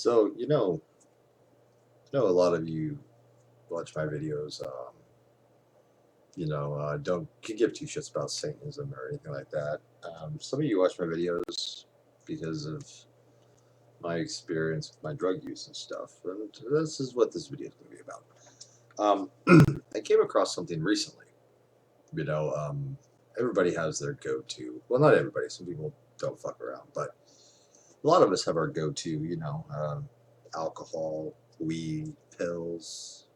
So, a lot of you watch my videos, don't give two shits about Satanism or anything like that. Some of you watch my videos because of my experience with my drug use and stuff, and this is what this video is going to be about. I came across something recently. Everybody has their go-to. Well, not everybody. Some people don't fuck around, but a lot of us have our go-to, alcohol, weed, pills,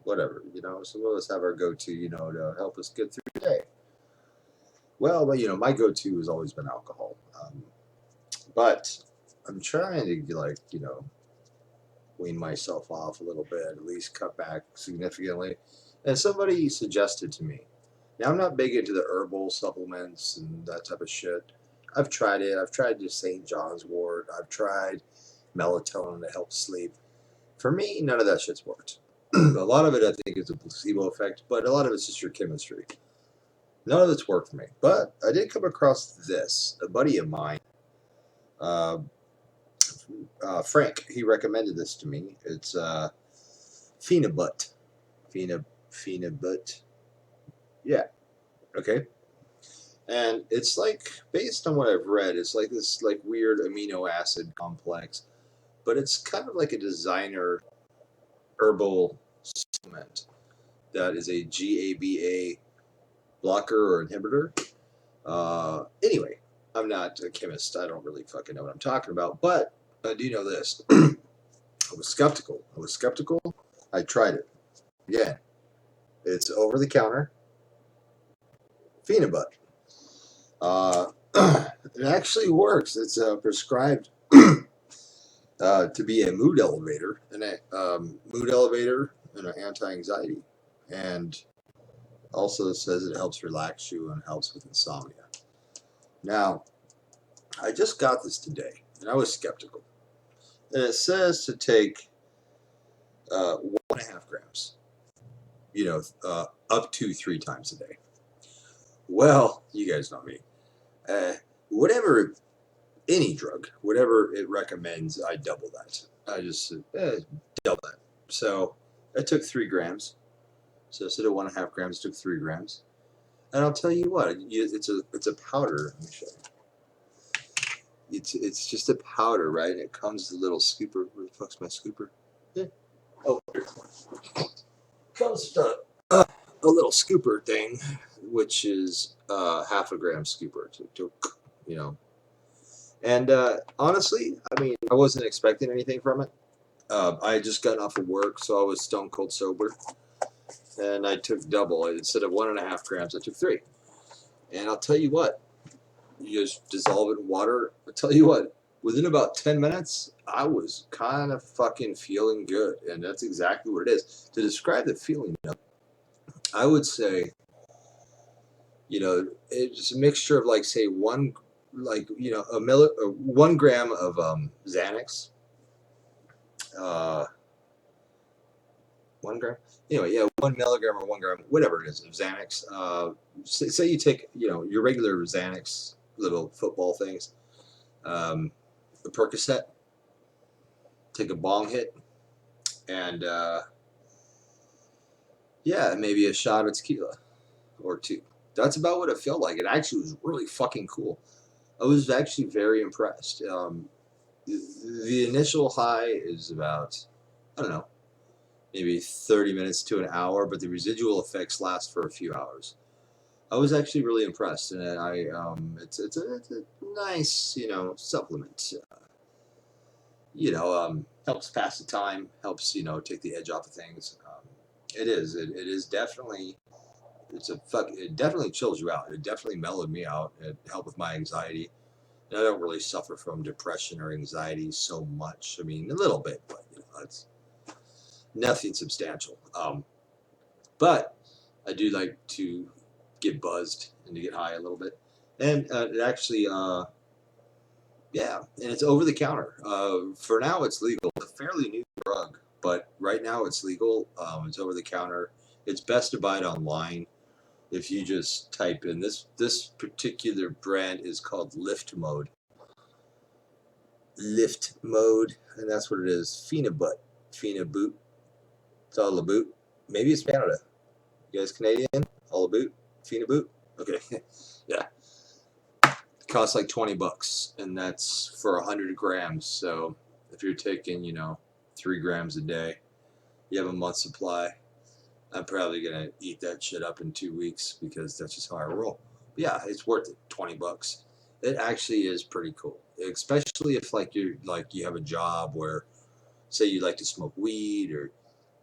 whatever, some of us have our go-to, to help us get through the day. Well, but, my go-to has always been alcohol. But I'm trying to, wean myself off a little bit, at least cut back significantly. And somebody suggested to me, now I'm not big into the herbal supplements and that type of shit. I've tried it. I've tried just St. John's wort. I've tried melatonin to help sleep. For me, none of that shit's worked. A lot of it, I think, is a placebo effect, but a lot of it's just your chemistry. None of it's worked for me. But I did come across this. A buddy of mine, Frank, he recommended this to me. It's Phenibut. Phenibut. Yeah. Okay. And it's like, based on what I've read, it's like this weird amino acid complex, but it's kind of like a designer herbal supplement that is a GABA blocker or inhibitor. Anyway, I'm not a chemist. I don't really fucking know what I'm talking about, but I do know this. I was skeptical. I tried it. Again, it's over the counter. Phenibut. It actually works. It's prescribed to be a mood elevator and an anti-anxiety, and also says it helps relax you and helps with insomnia. Now, I just got this today, and I was skeptical. And it says to take 1.5 grams, up to 3 times a day. Well, you guys know me. Whatever, any drug, whatever it recommends, I double that. I just double that. So I took 3 grams. So instead of 1.5 grams, I took 3 grams. And I'll tell you what, it's a powder. Let me show you. It's just a powder, right? And it comes with a little scooper. Where the fuck's my scooper? Yeah. Oh, here's one. Comes with a little scooper thing, which is 0.5 gram scooper to And honestly, I mean, I wasn't expecting anything from it. I had just gotten off of work, so I was stone cold sober, and I took double. Instead of 1.5 grams, I took 3. And I'll tell you what, you just dissolve it in water. I'll tell you what, within about 10 minutes, I was kind of fucking feeling good, and that's exactly what it is. To describe the feeling, I would say, it's a mixture of say 1 gram of Xanax. 1 gram. Anyway, yeah, 1 milligram or 1 gram, whatever it is, of Xanax. Say you take, your regular Xanax little football things, the Percocet, take a bong hit, and maybe a shot of tequila or 2. That's about what it felt like. It actually was really fucking cool. I was actually very impressed. The initial high is about, I don't know, maybe 30 minutes to an hour, but the residual effects last for a few hours. I was actually really impressed, and it's a nice, supplement. Helps pass the time, helps, take the edge off of things. It is definitely, it definitely chills you out. It definitely mellowed me out. It helped with my anxiety. And I don't really suffer from depression or anxiety so much. I mean, a little bit, but it's nothing substantial. But I do like to get buzzed and to get high a little bit. And it actually, and it's over the counter. For now, it's legal. It's a fairly new drug, but right now it's legal. It's over the counter. It's best to buy it online. If you just type in this particular brand is called Lift Mode. lift mode, and that's what it is. Phenibut. It's all about. Maybe it's Canada. You guys Canadian? All about? Phenibut? Okay. Yeah. It costs like $20, and that's for 100 grams. So if you're taking, 3 grams a day, you have a month's supply. I'm probably gonna eat that shit up in 2 weeks because that's just how I roll. But yeah, it's worth it. $20. It actually is pretty cool, especially if you have a job where, say, you like to smoke weed or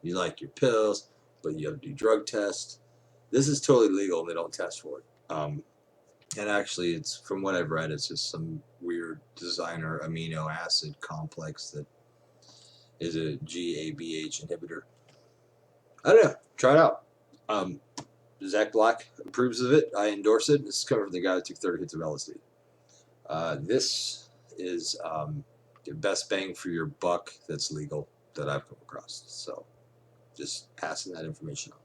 you like your pills, but you have to do drug tests. This is totally legal and they don't test for it. And actually, it's from what I've read, it's just some weird designer amino acid complex that is a GABH inhibitor. I don't know. Try it out. Zach Black approves of it. I endorse it. This is coming from the guy that took 30 hits of LSD. This is the best bang for your buck that's legal that I've come across. So just passing that information on.